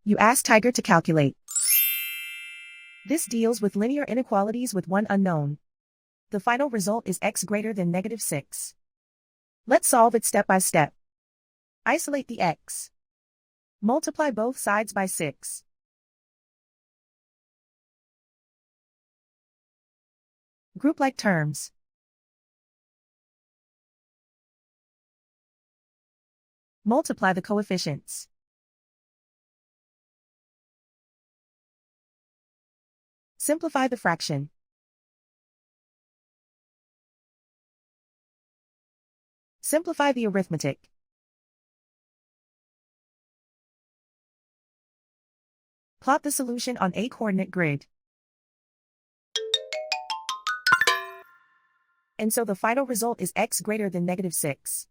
You ask Tiger to calculate. This deals with linear inequalities with one unknown. The final result is x greater than -6. Let's solve it step by step. Isolate the x. Multiply both sides by 6. Group like terms. Multiply the coefficients. Simplify the fraction. Simplify the arithmetic. Plot the solution on a coordinate grid. And so the final result is x greater than -6.